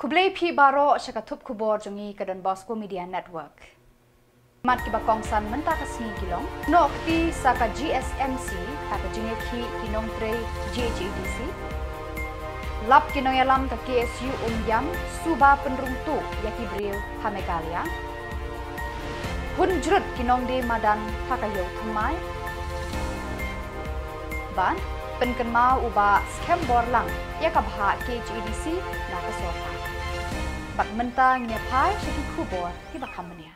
Kublai P Baro Shakatup Kubor Jongi Kadan Bosco Media Network. Mat Kibakong San Menta Kasni Kilong, Nokti Saka GSMC, Haka Jingeki Kinong Tre GHADC, Lap Kinoyalam Ka KSU Yam, Suba Penrung Tu Yaki Bril Hamegalia, Hunjrut Kinong De Madan Hakayo Thamai, Ban Penkenmau Uba Scam Borlang Yakabha KHADC Nakasoka. Bak mentang nyapai Shaki Kubor Kibakamania.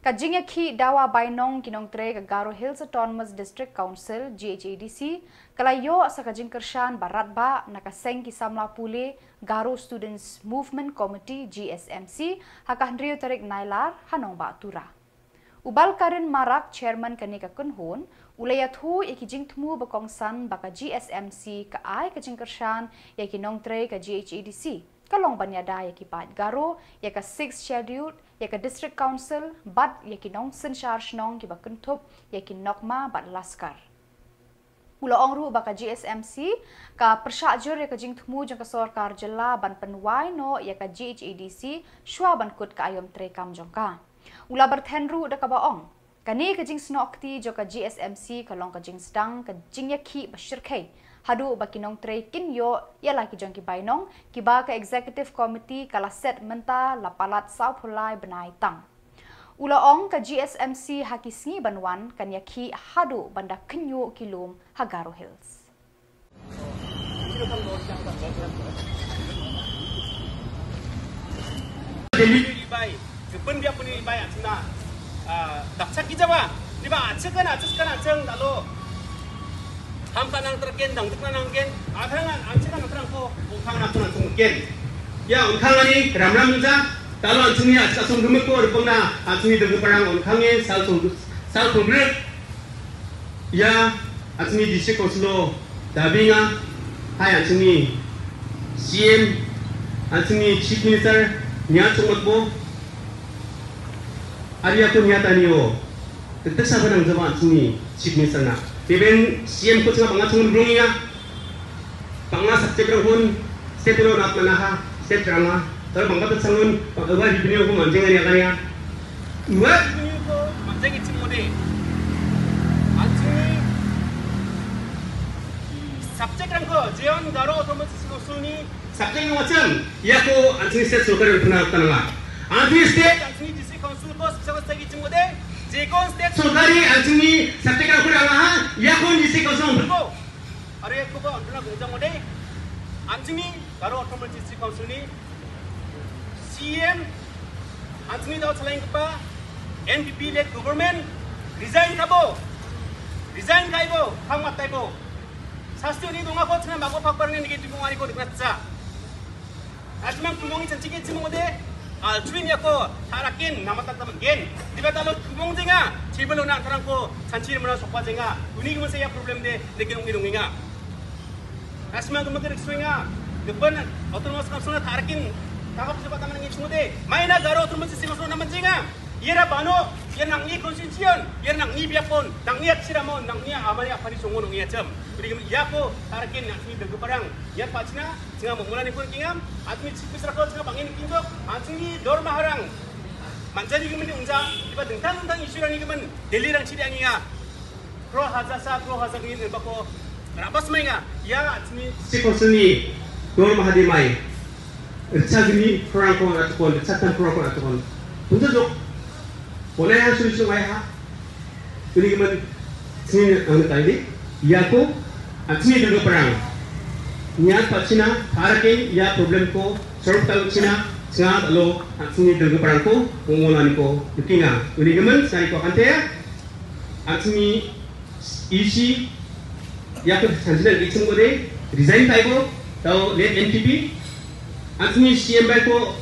Kajingya ki dawa bainong kinong tre ka Garo Hills Autonomous District Council GHADC kalayo sa kajing kershan barat ba nakaseng kisamla pule Garo Students Movement Committee GSMC hakandrio tarik nailar hanong ba tura. Ubal karin marak chairman kanika kunhun ulayat hu ikijing tmu bakongsan baka GSMC ka ay kajing kershan ya kinong tre ka GHADC kalong banyada ya kipat Garo ya ka 6th scheduled ya ka district council bad ya kinong sen charge nong kiba kuntup ya kinokma bad laskar uloong ru baka GSMC ka persyajur ya ka jing tmu jang ka sorkar jela ban penwai no ya ka GHADC shwa ban kut ka ayom tre kam jongka ula bertenru da ka baong kani ka jing snokti jo ka GSMC kalong ka jing sedang ka jing ya ki bashirkai hadu bakinong tre kinyo yala ki jong ki bainong kiba ka executive committee kala set menta lapalat saupulai benai tang ulaong ka GSMC hakisngi banwan kanya ki hadu banda kinyo kilum Garo Hills libai kepen dia pun libai atsna daksak ki jawa liba atsekan ceng dalo hamka nang terken dang tukna nang ken akhangan anchekan terang ko ongkhang na tun tung ken ya ongkhangani ramram ja talo anchuni asasung gume ko rupangna anchuni degu parang ongkhange sal sungre ya anchuni district council dabinga hai anchuni CM anchuni chief minister nya chungotbo ariya ko nya taniyo tetesa banang jaba anchuni chief minister na Even CM ko nga mga tungun brungi nga panga subject rahun state lo nat manaha state drama tar bangga tatsangun pagawa revenue ko manjeng ani akanya wa revenue ko manjeng ichi mode anchi subject rang ko jeon Garo Autonomous ko suni subject ngo macam ya ko anchi state sokar puna tananga anchi state anchi district council ko sabsa ichi mode जेकोन स्टेट सरकारी अंचनी सत्तेका कुरांगा याकोन दिसे कसम को अरे को अंतना गुंजाम दे अंचनी Garo Autonomous District Council ni CM अंचनी दाव चलाइन कपा NPP led government resign kaibो खाम माताइबो सास्ति नि दंगा को छना मागो फाकबारनि नेगेटिभ मारि को दिखनाचा आजमां कुमंगि चनचिके चिमोदे Altuin ya ko harakin nama tak teman gen tiba talo kubong jenga cibelo nak terang ko sancir mana sopa jenga uni kemana saya problem de dekin ungin nga asma kementerian swinga depan autonomous council harakin kakap sebab taman ngit semua de maina Garo Autonomous District Council nama jenga yera bano yer nang ni konstitution yer nang ni biapon nang ni siramo nang ni amari apa ni songon ngi acam jadi ya ko harakin nak ni degu parang yer pacina singa memulai pun kingam atmi cipis rakot singa bangin kinjok atmi dor maharang manjadi kemen unja tiba tentang isu rani kemen Delhi rang ciri anginga pro hazasa ni bako rabas mainga ya atmi sikosuni dor mahadi mai irchagni prangko atukon chatan prangko atukon unja jok boleh yang sulit ha ini kemen sini ang tadi ya ko atmi dulu perang niat pacina harakin ya problem ko solve tal cina sangat lo atmi dulu perang ko pengulangan ko dukinga ini kemen saya ko kante ya atmi isi ya ko sanjil ichum ko de resign taibo tau let NPP atmi CM ko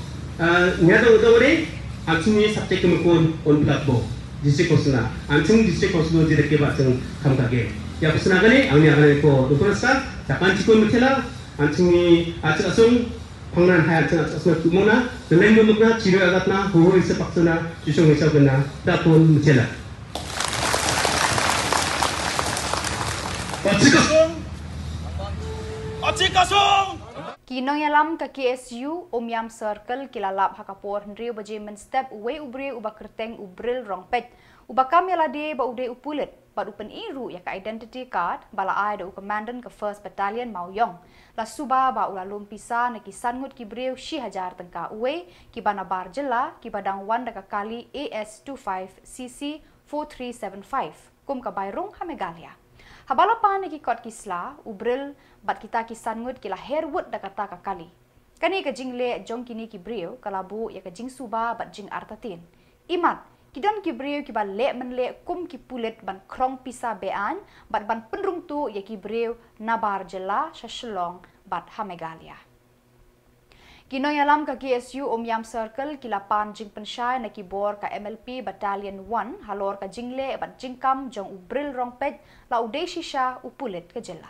niat udah de Anchuni subject kemukun on platform district council na anchung district council direct ke batang kam kage ya kusna gani angni agane ko dukurasa japan cikun mutela anchuni asung pangnan hai asung tumona deleng mukna ciro agatna ho isa paksana jusung isa gena tapun mutela Acikasung Kinong yalam ka KSU Omyam Circle kilalap hakapor hendrio baje men step uwe ubre uba kerteng ubril rongpet uba kam yalade ba ude upulet ba upen iru ya ka identity card bala ai da commandant ka 1st Battalion Mauyong la suba ba ulalum pisa na kisangut kibreu shi hajar tengka uwe ki banabar jela ki badang wan da ka kali AS25 CC 4375 kum ka bayrung hamegalia. Habalapan nagi kot kisla ubril bat kita kisangut kila herwood da kata kakali. Kani ka jingle jong kini kibreu kalabu ya ka jing suba bat jing artatin. Imat kidon kibreu ki ba le menle kum ki pulet ban krong pisa bean bat ban penrung tu ya kibreu nabar jela shalong bat hamegalia. Kino yalam ka KSU Omyam Circle kilapan jing pensyai na kibor ka MLP Battalion 1 halor ka jingle bat jingkam jong ubril rongpet la ude shisha upulit ka jela.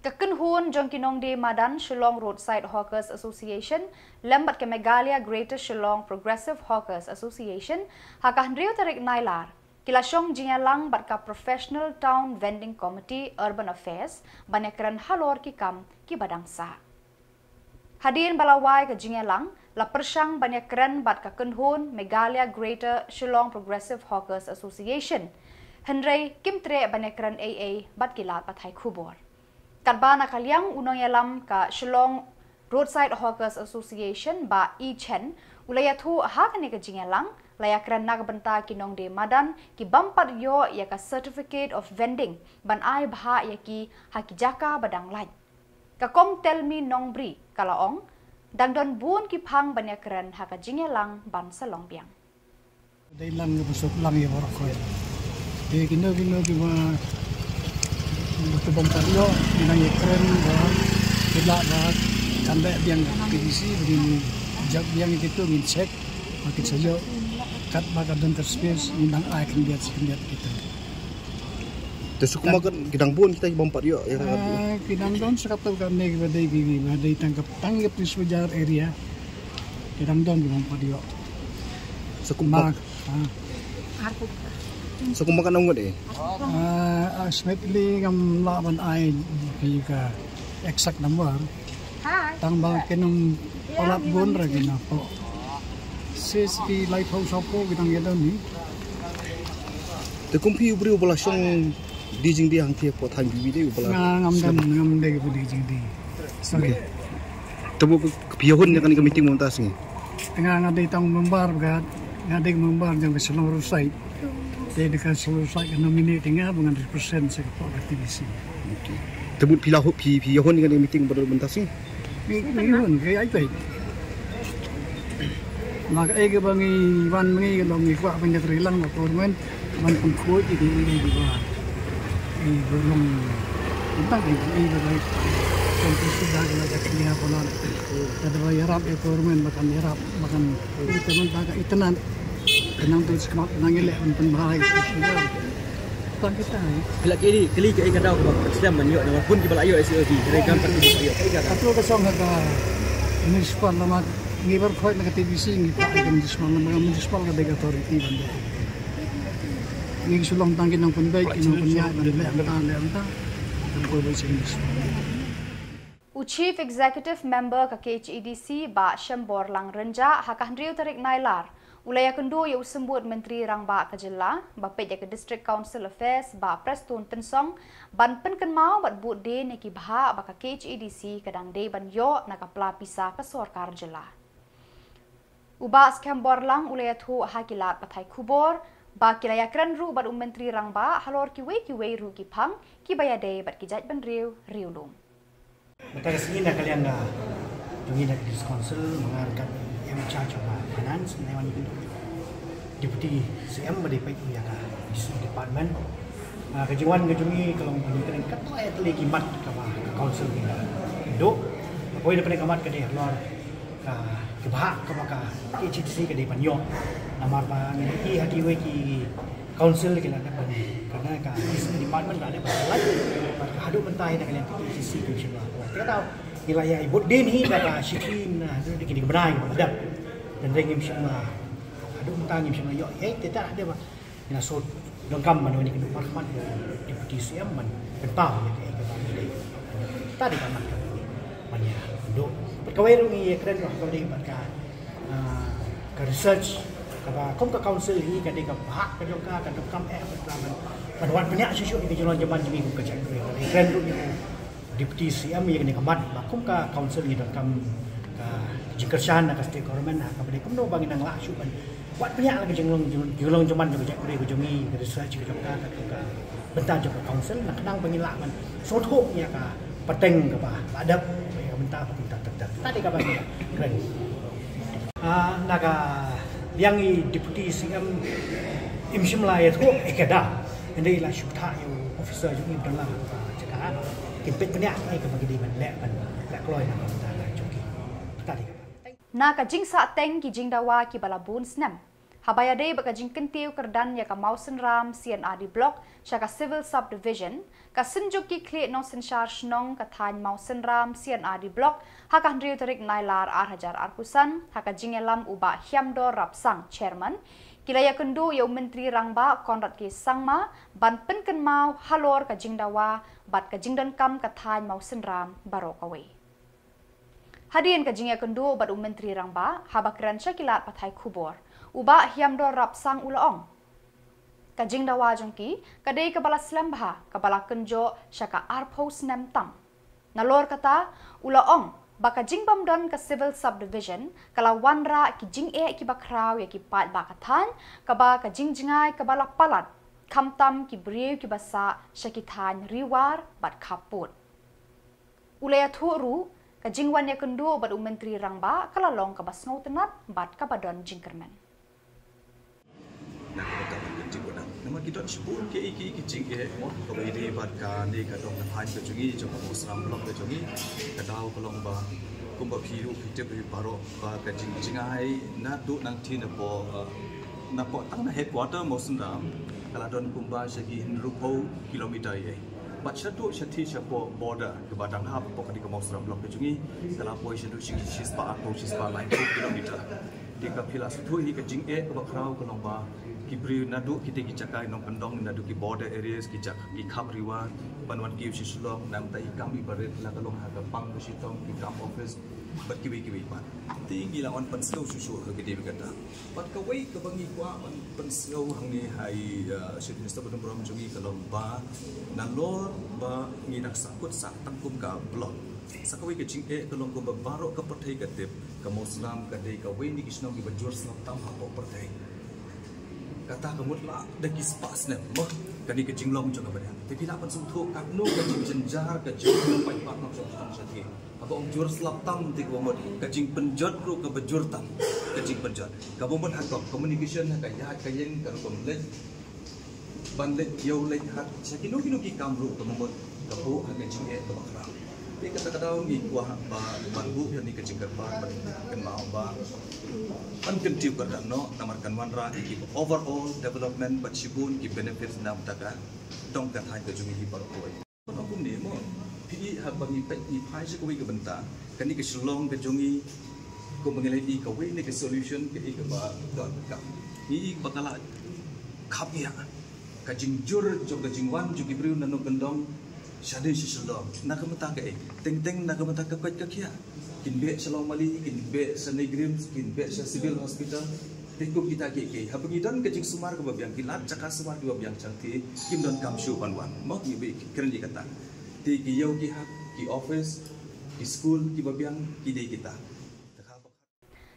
Kakenhun jong kinong de Madan Shillong Roadside Hawkers Association lembat ke Megalia Greater Shillong Progressive Hawkers Association hakahnriu tarik nailar kilasyong jingalang bat ka Professional Town Vending Committee Urban Affairs banyakran halor kikam ki badangsa. Hadirin balawai ke jingalang la persyang banyak keren bat ka kenhun Megalia Greater Shillong Progressive Hawkers Association. Hendrei kimtre banyak keren AA bat kilat patai kubor. Kadba na kalyang unong yalam ka Shillong Roadside Hawkers Association ba Chen ulayatu hakani ke jingalang layak keren na benta kinong de Madan ki bampat yo ya ka Certificate of Vending ban ai bha ya ki hakijaka badang lain. Kakong tell me nong bri kalaong dangdon buon ki phang banyak keren haka jingelang ban salong biang. Dai lang busuk lang ya borok ko. Di kino ki ma butuh yo binang ya keren ba tidak ba kanda biang kisi begini jak biang itu min cek makin saja kat maka dan terspace minang ai kan dia gitu. Terus kumakan kidang pun kita bompat yuk ya kan. Kidang don sekap kami badai gigi badai tanggap di sejar area. Kidang don bompat yuk. Sekumak. Sekumakan nonggot eh. Smetli ngam laban ai ka exact number. Tangbal kenung olat bon ra gina po. Sis di lighthouse opo kidang yadon ni. Te kumpi ubri ubala syong dijing dia hangke po time bibi de ubala. Ngam de ko dijing di. Sorry. Temu piyahun ya kan ke meeting montas ni. Tengah ngade tang membar ga ngade membar jang seluruh site. Dia dekat seluruh site kan nominate nga dengan 100% sa po aktivisi. Okay. Temu piyahun kan ke meeting pada montas ni. Piyahun kaya ay maka ay bangi wan mangi long ikwa banyak rilang na tournament man pun kuat ini di bawah. Belum entah ini berlai tentu sudah kena jadi apa nan. Ada bayarap tournament makan yarap makan teman tak itenan kenang tu sekarang nangilek pun bahaya sudah. Tak kita. Bila kali ke ikan daw ko sedang manyo na pun kibala ayo SOD rekam pati ayo. Satu kosong ada municipal nama ngibar khoi na TBC ngi pa ay municipal ka deg authority banda. Ngi sulong tangkin ng punday kinong punya banda anta ko ba sing Chief Executive Member ka KHEDC ba Shambor Lang Renja hakahnriu tarik nailar ulaya kendo ya usembut Menteri Rangba ka jela ba pej ka District Council Affairs ba Preston Tensong ban penken mau bat but de ne ki bha ba ka KHEDC kadang de ban yo na ka pla pisa ka sorkar jela. Ubas Shambor Lang ulaya thu hakilat patai kubor ba kilaya kran ru bat Menteri Rangba halor ki we ru ki phang ki bayade bat ki jaj ban riu lum. Maka sini nak kalian dah tungi nak District Council mengarahkan yang charge of finance newan itu deputy CM berdiri ya ka District Department kejuan kejungi kalau menunjukkan ketua itu lagi mat ke council ni do boleh dapat kamat ke dia lor ke bahak ke maka KCC ke dia panyo namar pa ni hati we ki council kita dapat karena ka District Department ada pasal hadu mentai nak kalian KCC ke semua kita tahu wilayah ibu din hi dah shikin na tu dikini keberai ada dan ringim semua aduh mentangim semua yo tidak ada bah ina so lengkap mana ni kena marhamat deputy CM man pentau ya ke tadi kan banyak duduk. Perkawai rungi keren lah kau dia ka research ka kom ka council hi ka dia ka hak ka joka ka kam pada wan banyak susu di jalan jaman jemi ku ka cak keren rungi deputy CM yang ni kamat kom ka council ni kam ka jikersan ka state government ka bade kom no bangin nang la su ban wat banyak lagi jenglong jaman juga cak ku jemi research ka joka ka bentar juga council nak kenang pengilak man sothoknya ka peteng ke bah adab ya bentar tetap tadi ka bagi keren naga yang deputy CM imshimla ya thu ekada ndai la shutha yo officer ju ibdalla jaka kimpet penya ai ka bagi di man le kloi na bentar joki tadi na ka jingsa teng ki jingdawa ki balabun snam Habayade baka jingkentiu kerdan ya ka Mausen Ram CNRD block syaka civil subdivision ka senjuk ki kli no senshar shnong ka than Mausen Ram CNRD block hakan riu tarik nailar arhajar arkusan haka jingelam uba hyamdo rapsang chairman kilaya kendu ya menteri rangba Konrad ki sangma ban penken mau halor ka jingdawa bat ka jingdan kam ka than Mausen Ram barokawe Hadian ka jingya kendu bat menteri rangba habakran syakilat pathai kubor uba hiamdo rapsang ulaong. Kajing dawa jongki, kadai kabala slembha, kabala kenjo, syaka arpos nem tam. Nalor kata, ulaong, baka jing bamdon ka civil subdivision, kala wanra ki jing ki bakraw ya ki pat bakatan, kaba ka jing jingai kabala palat, kamtam ki briu ki basa, syakitan riwar bat kaput. Ulaya turu, ka jingwan ya kendu bat menteri rangba, kala long kabas ngautenat, bat kabadon jingkermen. Nak kita berjanji pada nama kita sebut ke jing mo ko bai de bat ka ni ka dong thai ka jungi jong mo sram blok ka jungi ka daw ko long ba kum ba phiru phite bi baro ka ka jing jingai na du nang thi na po tang na headquarter mo sram kala don kum ba sagi rupo kilometer ye bat satu sati chapo border ke badang hab po ka di ka mo sram blok ka jungi kala po satu shispa line 2 kilometer di ka phila su hi ka jing ka ba khrau ko long ba Kibri nadu kita kicakai nong pendong nadu ki border areas kicak ki khap riwa panwan ki sisulong nam tai kami baret la kalong ha pang sitong ki kam office bat ki pat tinggi la on penseu susu ke gede kata pat ka wei ke bangi kwa on penseu hang ni hai chief minister badung brom jungi kalong ba nalor ba ngi nak sakut sak tangkum ka blok sakawai ke jing kalong ko ba baro ka pathai ka tip ka muslim ka dei ka wei ni kisnong ki bajur snap tam ha ko pathai kata kemut lah deki spas ne mah kani ke jinglong jo kabare tapi la pan sum thu kap no ke jing jenjar ke jing pai pak nok sum sati abong jur slap tam ti ko mod ke jing penjot ru ke bejur tam ke jing penjot ka bomon hat communication ka ya ka yen ka kom le ban le yo le hat sakino kino ki kam ru ke mod ka bu ha ke jing ke bakra ti kata ngi kwa ba ban bu ni ke jing ka ba ken mau ba An kentiu kerana no namarkan wanra ki overall development bachibun ki benefits nam taka dong ka thai ka jungi hi baru koi kon akum ni mo pi ha bangi pet ni phai se koi ka benta kani ke slong ka jungi ko mengelai ka wei ni ke solution ke ka ba dot ka ni bakala khap ya ka jingjur jog ka jingwan ju ki briu nanu kendong shade si slong na ka mata ka teng teng na ka mata ka kwat ka kia kinbe Shalom Mali, kinbe Sanegrim, kinbe Civil Hospital, tekup kita ke. Habang idon kecing sumar ke babiang kilat, cakap sumar ke babiang cantik, kim don kamshu panwan. Mak ni be keren di kata. Ti kiyau ki hak, ki office, ki school, ki babiang, ki dei kita.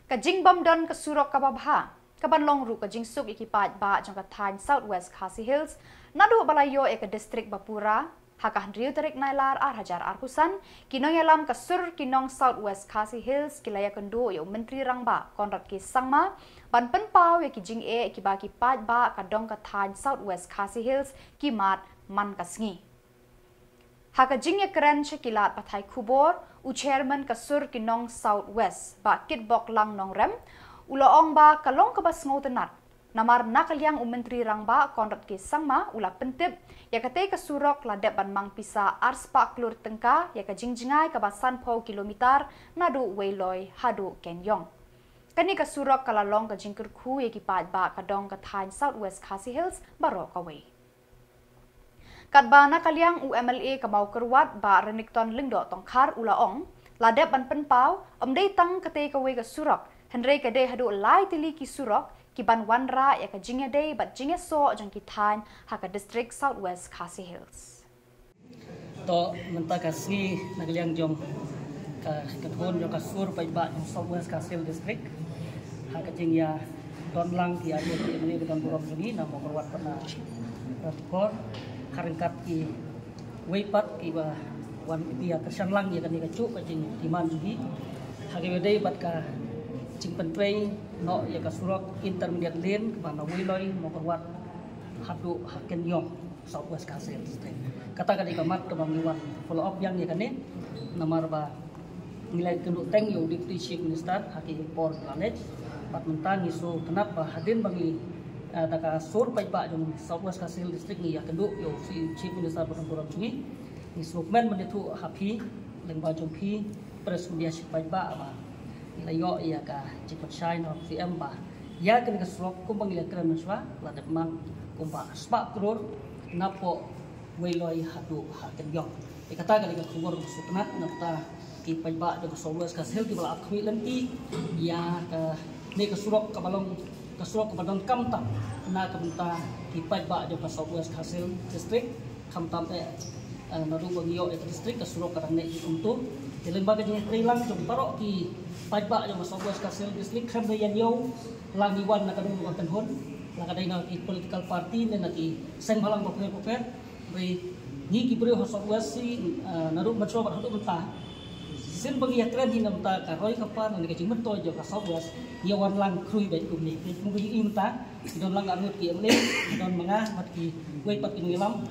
Kajing bam don ke surok kababha, kaban long ru kajing suk ikipat ba jang kathan Southwest Khasi Hills, nadu balayo ke distrik Bapura. Hakah riu tarik nailar arhajar arkusan kinong yalam kasur kinong Southwest Khasi Hills kilaya kendu ya menteri rangba Konrad ki sangma ban penpau ya ki jing ki ba ki pat ba kadong kathan Southwest Khasi Hills ki mat man kasngi haka jing ya keren syakilat pathai kubor u chairman kasur kinong Southwest ba kitbok lang nong rem ulaong ba kalong kabas ngautenat namar nakalyang menteri rangba Konrad ki sangma ula pentip ya kate ka surok ladep ban mang pisa arspa klur tengka ya ka jingjingai ka basan po kilometer nadu weiloi hadu kenyong kani ka surok kalalong ka jingkur khu ya ki pat ba ka dong ka thain Southwest Khasi Hills baro ka we katba nakalyang UMLA ka mau kerwat ba renikton lingdo tongkhar ulaong Ladep ban penpau, dei tang kate kawe ka surok, henrei ka dei hadu lai tili ki surok, ki ban wanra ya ka jinga dei bat jinga so jang ki than ha ka district Southwest Khasi Hills. To menta kasi nagliang jong ka kathon jong ka sur pai ba jong Southwest Khasi Hills district ha ka jing ya don lang ki ayo ki meni don borom juni na mo korwat pana kor karengkat ki weipat ki ba wan dia kersan lang ya kan ni ka cu ka jing timan juni ha ke dei bat ka jing pentrei no ya ka surok intermediate lane ba na wiloi mo korwat hadu haken yong Southwest Khasi Hills district kata kan ikamat ke bangiwan follow up yang ya kan ni nomor ba nilai kenduk teng yo deputy chief minister haki por planet pat mentang isu kenapa hadin bagi taka sur pai pak jong Southwest Khasi Hills district ni ya kenduk yo si chief minister berangkuran sungi isu men menditu happy leng ba jong pi pres dia si pai pak ba nilai yo ya ka cepat shine of cm ba ya kan ka surok kum bangila kran maswa la de mang kum ba spa kror napo wailoi hadu haken yong ikata kali ka khubor sutnat napta ki pajba de Southwest Khasi Hills ki bala akhwi lenti ya ka ne ka surok ka balong ka surok ka badon kamta na ka benta ki pajba de Southwest Khasi Hills district kamtam naru bangio e district ka surok ka ne untuk telen baga je trilang jom taro ki pajba de Southwest Khasi Hills district kham de yan yo lang iwan na ka dum ka penhon la ka dai na ki political party ne na ki seng balang poper ni kibri Southwest si naru macho ba hatu benta sin bagi yakran di namta ka roi kapar ni ka jing mento jo ka Southwest ya wan lang krui dai kum ni mu gi imta don lang anut ki amle don manga mat ki wei pat ki ngilam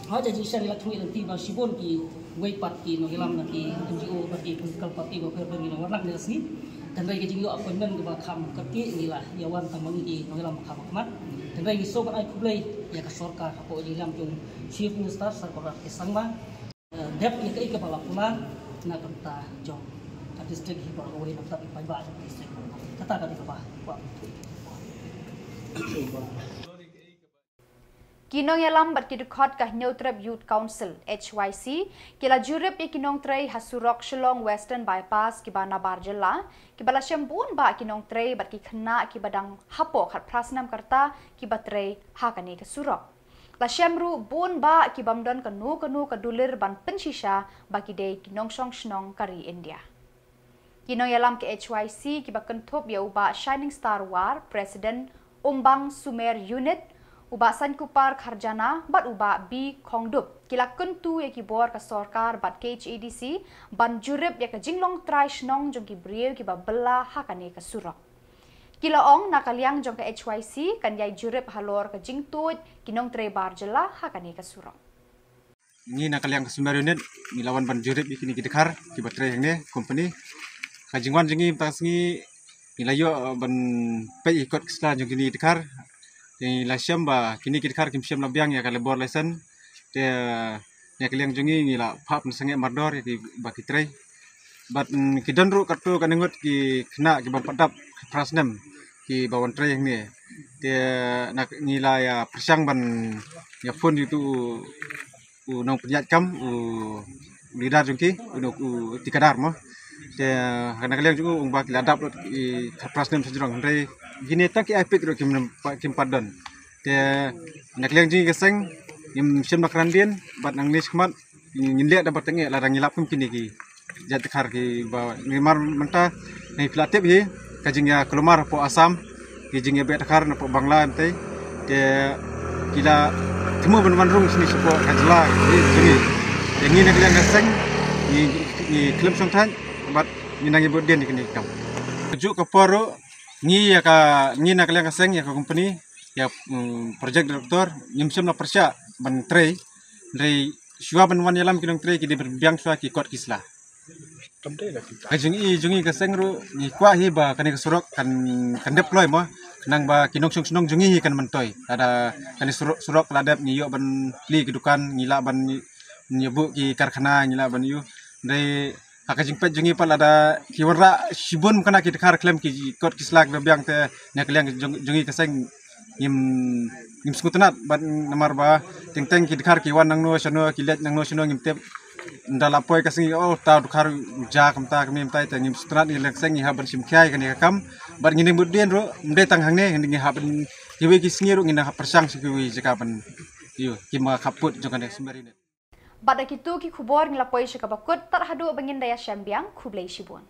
ha ja ji sari lakmi nanti ba sibon ki wei pat ki ngilam na ki NGO ba ki political party ba per ni wan lang ni asni dan rai ka jing yo appointment ba kham ka ki ni la ya wan tamang ki ngilam kham mat dan rai so ba ai kublai ya ka sorkar apo jilam jung chief minister sarkar kesangma dep ya kai ka bala pulan na kanta jong ka district hi ba wei nak tapi pai ba district kata ka di ka ba Kinong yalam bat kidukot ka Neutrep Youth Council HYC kila jurep ya kinong tray hasurok Shillong Western Bypass ki bana barjela ki bala syambun ba kinong tray bat ki khna ki badang hapo khat prasnam karta ki batray ha kani ka surok la syamru bun ba ki bamdon kanu ka dulir ban pensisha ba ki dei kinong song snong kari India kinong yalam ke HYC ki bakenthop ya uba Shining Star War President Umbang Sumer Unit uba Sankupar Kharjana bat uba B Khongdup kila kuntu ya ki bor ka sarkar bat KHADC ban jurep ya ka jinglong trai snong jong ki brieu ki ba bela hakane ka surok kila ong nakaliang jong ka HYC kan yai jurep halor ka jingtut kinong trai barjela hakane ka surok ni nakaliang ka Sumer unit ni lawan ban jurep ikini ki dekar ki batrai yang ne company ka jingwan jingi tasngi nilayo ban pe ikot kisla jong kini dekar yang lasyam ba kini kita kim syam labiang ya kalau bor lesen dia ya kaliang jungi ngila pap sange mardor di baki tray bat kidan ru kartu kanengot ki kena ki padap prasnem ki bawan tray yang ni dia nak ngila ya persang ban ya phone itu nong penjat kam lidar jungki u tikadar mo dia kana kaliang jungu ung baki ladap ki prasnem sejrong tray gini tak epic ro kim padon te nakliang ji geseng nim sim nakrandian bat nang nis khmat ngilek dapat tenge larang ngilap kum kini ki jat khar ki ba ngimar menta nei platip hi kajing ya kelumar po Asam ki jing ya bet khar na po Bangla ante te kila temu ban rung sini sepo kajla ji yang ni nakliang geseng ni klub song than bat ni nang ibut den kini kam juk ke poro ni ya ka ni nak kalian kaseng ya ka company ya project director nyimsem na persya ban tray dari syua ban wan yalam kinong tray ki di berbiang syua ki kot kisla jungi kaseng ru ni kwa hi ba kani kasurok kan deploy mo nang ba kinong sunong jungi kan mentoy ada kani surok ladap ni yo ban li kedukan ngila ban nyebu ki karkhana ngila ban yu dari akajing pet jungi pal ada kiwara shibun kana ki khar klem ki kot kislak bebiang te nakliang jungi kaseng nim skutenat ban namar ba teng ki khar ki wan nang no shano ki let nang no shano ngim tep ndalapoi kasing oh ta dukar ja kamta kami mtai ta ngim strat ni lekseng ni haban simkhai kan ya kam bar ngini mudien ro mde tang hangne ngi haban kiwi kisngiru ngina persang sikiwi jekaban iyo kima kaput jangan sumberine Badak itu ki kubor ngilapoi syakabakut tarhadu bangin daya syambiang kublai shibun.